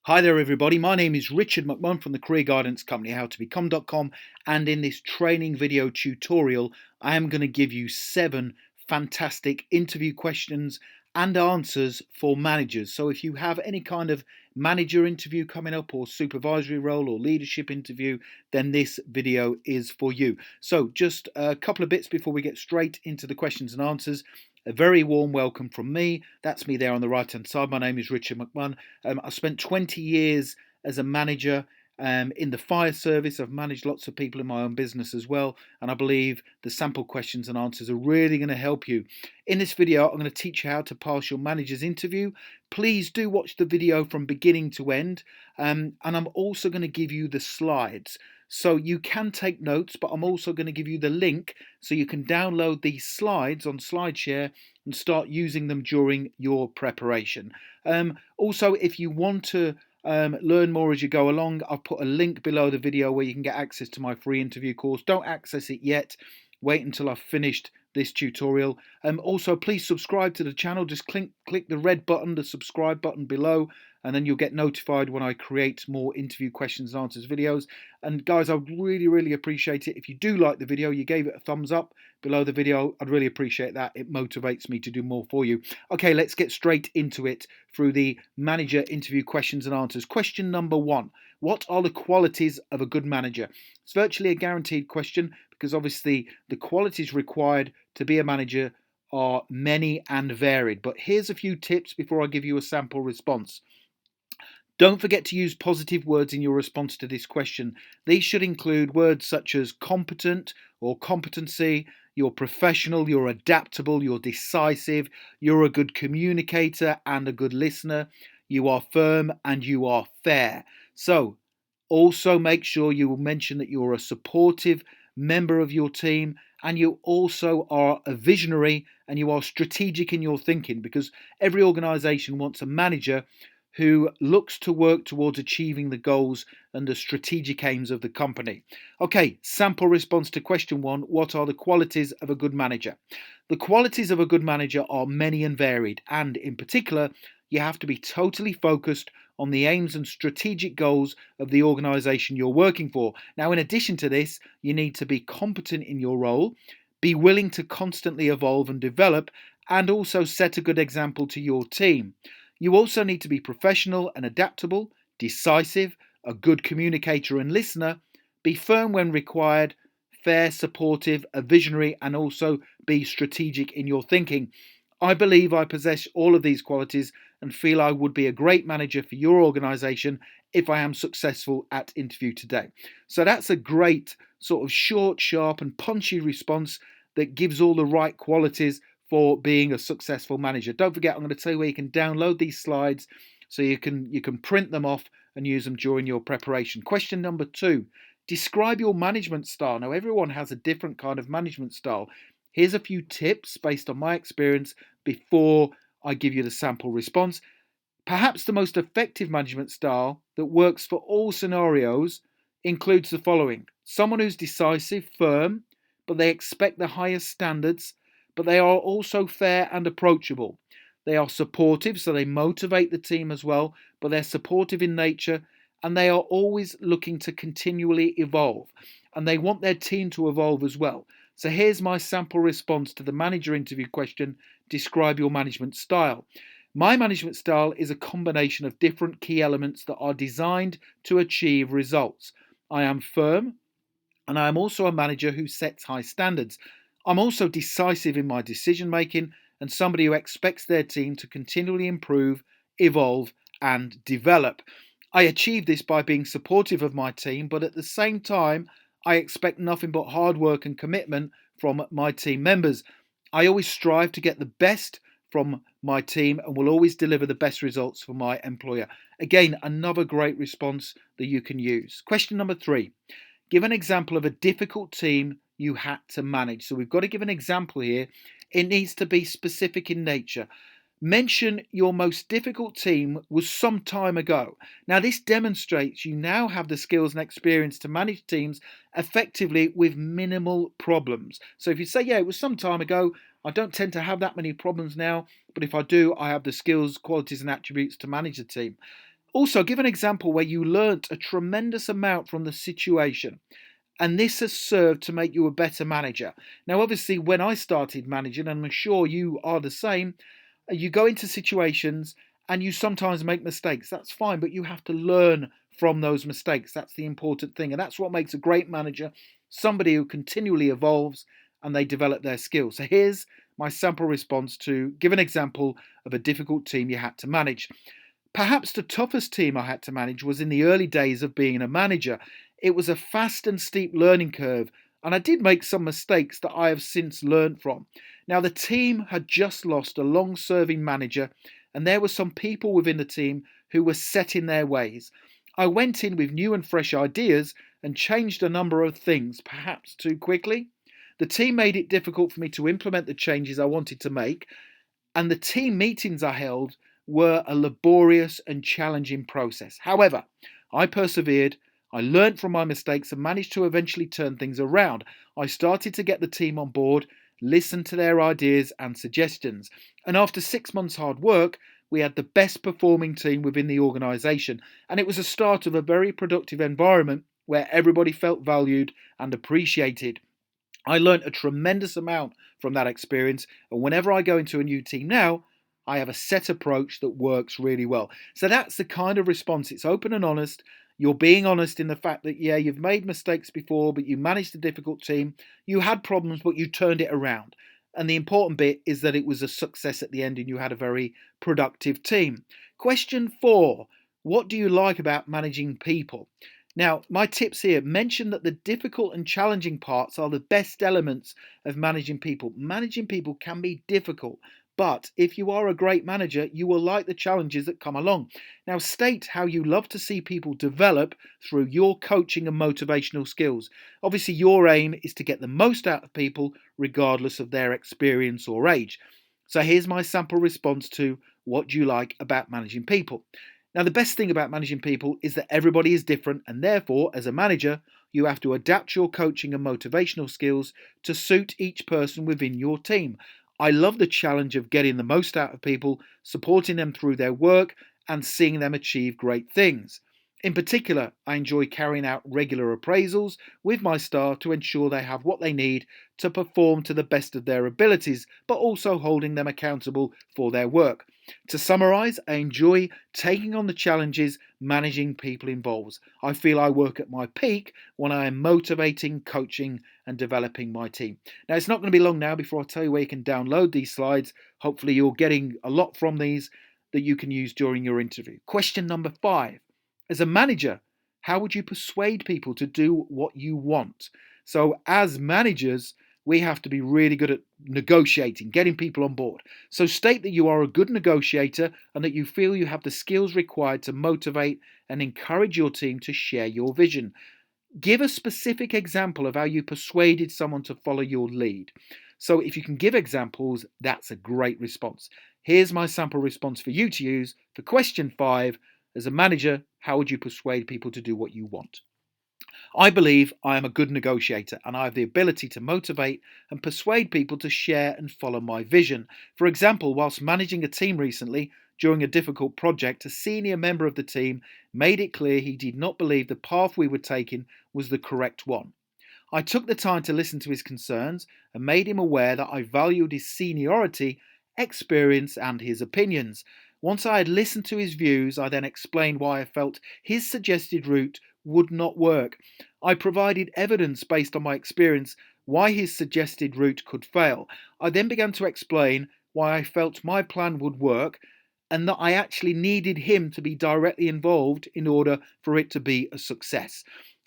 Hi there, everybody. My name is Richard McMahon from the career guidance company howtobecome.com, and in this training video tutorial, I am going to give you 7 fantastic interview questions and answers for managers. So if you have any kind of manager interview coming up, or supervisory role, or leadership interview, then this video is for you. So just a couple of bits before we get straight into the questions and answers. A very warm welcome from me. That's me there on the right hand side. My name is Richard McMahon. I spent 20 years as a manager in the fire service. I've managed lots of people in my own business as well, and I believe the sample questions and answers are really going to help you. In this video, I'm going to teach you how to pass your manager's interview. Please do watch the video from beginning to end, and I'm also going to give you the slides. So you can take notes, but I'm also going to give you the link so you can download these slides on SlideShare and start using them during your preparation. Also, if you want to learn more as you go along, I've put a link below the video where you can get access to my free interview course. Don't access it yet. Wait until I've finished this tutorial. Also, please subscribe to the channel. Just click the red button, the subscribe button below, and then you'll get notified when I create more interview questions and answers videos. And guys, I'd really appreciate it if you do like the video, you gave it a thumbs up below the video. I'd really appreciate that. It motivates me to do more for you. Okay, let's get straight into it through the manager interview questions and answers. Question number 1. What are the qualities of a good manager? It's virtually a guaranteed question because obviously the qualities required to be a manager are many and varied. But here's a few tips before I give you a sample response. Don't forget to use positive words in your response to this question. These should include words such as competent or competency, you're professional, you're adaptable, you're decisive, you're a good communicator and a good listener, you are firm and you are fair. So also make sure you mention that you're a supportive member of your team, and you also are a visionary and you are strategic in your thinking, because every organization wants a manager who looks to work towards achieving the goals and the strategic aims of the company. Okay, sample response to question 1. What are the qualities of a good manager? The qualities of a good manager are many and varied, and in particular, you have to be totally focused on the aims and strategic goals of the organization you're working for. Now, in addition to this, you need to be competent in your role, be willing to constantly evolve and develop, and also set a good example to your team. You also need to be professional and adaptable, decisive, a good communicator and listener, be firm when required, fair, supportive, a visionary, and also be strategic in your thinking. I believe I possess all of these qualities and feel I would be a great manager for your organization if I am successful at interview today. So that's a great sort of short, sharp, and punchy response that gives all the right qualities for being a successful manager. Don't forget, I'm going to tell you where you can download these slides so you can print them off and use them during your preparation. Question number 2. Describe your management style. Now, everyone has a different kind of management style. Here's a few tips based on my experience before I give you the sample response. Perhaps the most effective management style that works for all scenarios includes the following: someone who's decisive, firm, but they expect the highest standards, but they are also fair and approachable. They are supportive, so they motivate the team as well, but they're supportive in nature, and they are always looking to continually evolve, and they want their team to evolve as well. So here's my sample response to the manager interview question: describe your management style. My management style is a combination of different key elements that are designed to achieve results. I am firm, and I am also a manager who sets high standards. I'm also decisive in my decision making and somebody who expects their team to continually improve, evolve, and develop. I achieve this by being supportive of my team, but at the same time, I expect nothing but hard work and commitment from my team members. I always strive to get the best from my team and will always deliver the best results for my employer. Again, another great response that you can use. Question number 3. Give an example of a difficult team you had to manage. So we've got to give an example here. It needs to be specific in nature. Mention your most difficult team was some time ago. Now, this demonstrates you now have the skills and experience to manage teams effectively with minimal problems. So if you say, yeah, it was some time ago, I don't tend to have that many problems now, but if I do, I have the skills, qualities, and attributes to manage a team. Also, give an example where you learnt a tremendous amount from the situation and this has served to make you a better manager. Now, obviously, when I started managing, and I'm sure you are the same, you go into situations and you sometimes make mistakes. That's fine, but you have to learn from those mistakes. That's the important thing. And that's what makes a great manager somebody who continually evolves and they develop their skills. So here's my sample response to give an example of a difficult team you had to manage. Perhaps the toughest team I had to manage was in the early days of being a manager. It was a fast and steep learning curve, and I did make some mistakes that I have since learned from. Now, the team had just lost a long serving manager, and there were some people within the team who were set in their ways. I went in with new and fresh ideas and changed a number of things, perhaps too quickly. The team made it difficult for me to implement the changes I wanted to make, and the team meetings I held were a laborious and challenging process. However, I persevered, I learned from my mistakes and managed to eventually turn things around. I started to get the team on board, listen to their ideas and suggestions, and after 6 months' hard work, we had the best performing team within the organisation, and it was a start of a very productive environment where everybody felt valued and appreciated. I learned a tremendous amount from that experience, and whenever I go into a new team now, I have a set approach that works really well. So that's the kind of response. It's open and honest. You're being honest in the fact that, yeah, you've made mistakes before, but you managed a difficult team. You had problems, but you turned it around. And the important bit is that it was a success at the end and you had a very productive team. Question 4. What do you like about managing people? Now, my tips here mention that the difficult and challenging parts are the best elements of managing people. Managing people can be difficult, but if you are a great manager, you will like the challenges that come along. Now, state how you love to see people develop through your coaching and motivational skills. Obviously, your aim is to get the most out of people, regardless of their experience or age. So here's my sample response to what do you like about managing people. Now, the best thing about managing people is that everybody is different, and therefore, as a manager, you have to adapt your coaching and motivational skills to suit each person within your team. I love the challenge of getting the most out of people, supporting them through their work, and seeing them achieve great things. In particular, I enjoy carrying out regular appraisals with my staff to ensure they have what they need to perform to the best of their abilities, but also holding them accountable for their work. To summarise, I enjoy taking on the challenges managing people involves. I feel I work at my peak when I am motivating, coaching, and developing my team. Now, it's not going to be long now before I tell you where you can download these slides. Hopefully, you're getting a lot from these that you can use during your interview. Question number 5. As a manager, how would you persuade people to do what you want? So, as managers, we have to be really good at negotiating, getting people on board. So state that you are a good negotiator and that you feel you have the skills required to motivate and encourage your team to share your vision. Give a specific example of how you persuaded someone to follow your lead. So if you can give examples, that's a great response. Here's my sample response for you to use for question 5. As a manager, how would you persuade people to do what you want? I believe I am a good negotiator and I have the ability to motivate and persuade people to share and follow my vision. For example, whilst managing a team recently, during a difficult project, a senior member of the team made it clear he did not believe the path we were taking was the correct one. I took the time to listen to his concerns and made him aware that I valued his seniority, experience, and his opinions. Once I had listened to his views, I then explained why I felt his suggested route would not work. I provided evidence based on my experience why his suggested route could fail. I then began to explain why I felt my plan would work and that I actually needed him to be directly involved in order for it to be a success.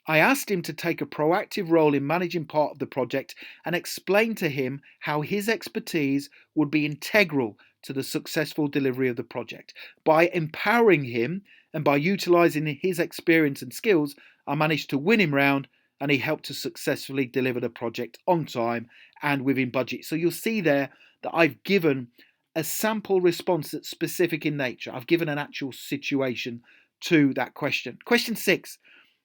I asked him to take a proactive role in managing part of the project and explained to him how his expertise would be integral to the successful delivery of the project. By empowering him and by utilising his experience and skills, I managed to win him round and he helped to successfully deliver the project on time and within budget. So you'll see there that I've given a sample response that's specific in nature. I've given an actual situation to that question. Question 6.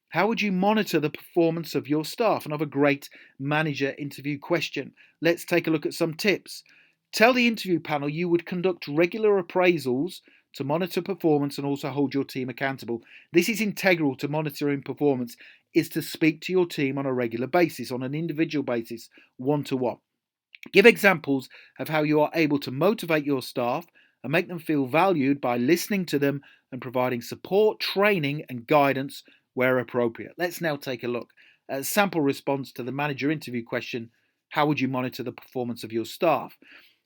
How would you monitor the performance of your staff? Another great manager interview question. Let's take a look at some tips. Tell the interview panel you would conduct regular appraisals to monitor performance and also hold your team accountable. This is integral to monitoring performance, is to speak to your team on a regular basis, on an individual basis, one-to-one. Give examples of how you are able to motivate your staff and make them feel valued by listening to them and providing support, training, and guidance where appropriate. Let's now take a look at a sample response to the manager interview question: how would you monitor the performance of your staff?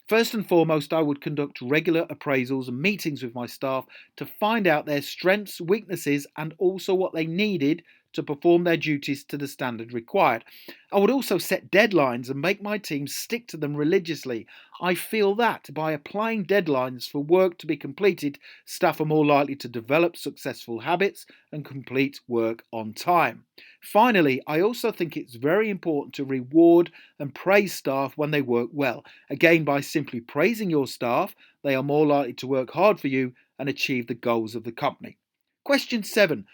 First and foremost, I would conduct regular appraisals and meetings with my staff to find out their strengths, weaknesses, and also what they needed to perform their duties to the standard required. I would also set deadlines and make my team stick to them religiously. I feel that by applying deadlines for work to be completed, staff are more likely to develop successful habits and complete work on time. Finally, I also think it's very important to reward and praise staff when they work well. Again, by simply praising your staff, they are more likely to work hard for you and achieve the goals of the company. Question 7.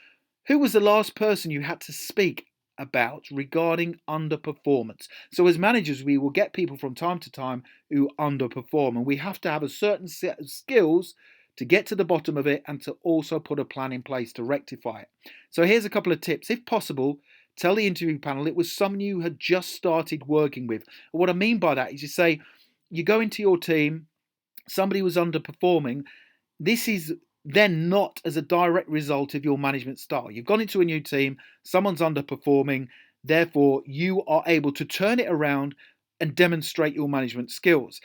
Who was the last person you had to speak about regarding underperformance? So as managers, we will get people from time to time who underperform, and we have to have a certain set of skills to get to the bottom of it and to also put a plan in place to rectify it. So here's a couple of tips. If possible, tell the interview panel it was someone you had just started working with. And what I mean by that is you say, you go into your team, somebody was underperforming. This is then not as a direct result of your management style. You've gone into a new team, someone's underperforming, therefore you are able to turn it around and demonstrate your management skills.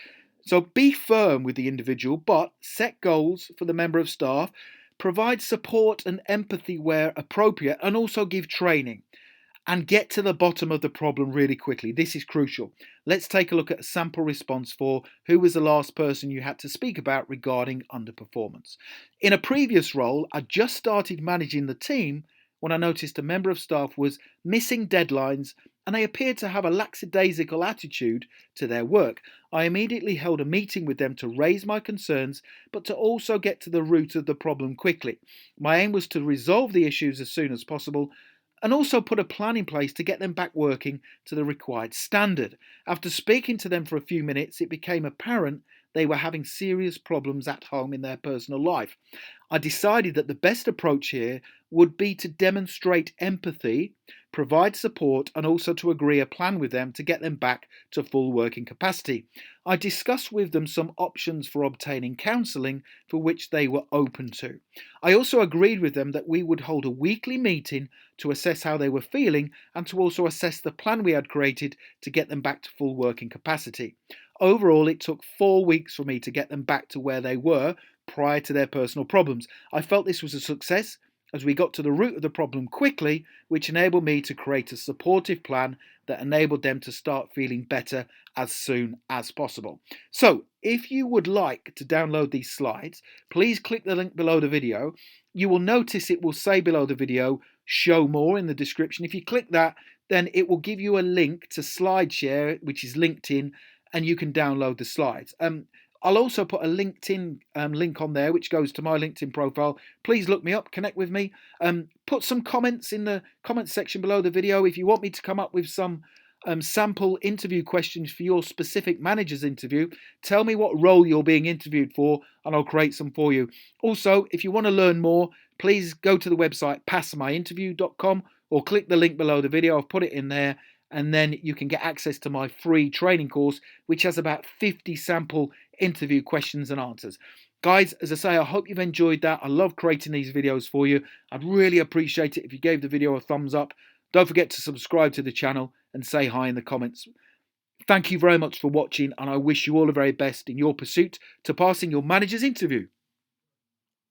So be firm with the individual, but set goals for the member of staff, provide support and empathy where appropriate, and also give training. And get to the bottom of the problem really quickly. This is crucial. Let's take a look at a sample response for who was the last person you had to speak about regarding underperformance. In a previous role, I just started managing the team when I noticed a member of staff was missing deadlines and they appeared to have a lackadaisical attitude to their work. I immediately held a meeting with them to raise my concerns, but to also get to the root of the problem quickly. My aim was to resolve the issues as soon as possible and also put a plan in place to get them back working to the required standard. After speaking to them for a few minutes, it became apparent they were having serious problems at home in their personal life. I decided that the best approach here would be to demonstrate empathy, provide support, and also to agree a plan with them to get them back to full working capacity. I discussed with them some options for obtaining counselling for which they were open to. I also agreed with them that we would hold a weekly meeting to assess how they were feeling and to also assess the plan we had created to get them back to full working capacity. Overall, it took 4 weeks for me to get them back to where they were prior to their personal problems. I felt this was a success as we got to the root of the problem quickly, which enabled me to create a supportive plan that enabled them to start feeling better as soon as possible. So, if you would like to download these slides, please click the link below the video. You will notice it will say below the video, show more in the description. If you click that, then it will give you a link to SlideShare, which is LinkedIn, and you can download the slides. I'll also put a LinkedIn link on there, which goes to my LinkedIn profile. Please look me up, connect with me. Put some comments in the comments section below the video if you want me to come up with some sample interview questions for your specific manager's interview. Tell me what role you're being interviewed for, and I'll create some for you. Also, if you want to learn more, please go to the website passmyinterview.com or click the link below the video. I've put it in there. And then you can get access to my free training course, which has about 50 sample interview questions and answers. Guys, as I say, I hope you've enjoyed that. I love creating these videos for you. I'd really appreciate it if you gave the video a thumbs up. Don't forget to subscribe to the channel and say hi in the comments. Thank you very much for watching, and I wish you all the very best in your pursuit to passing your manager's interview.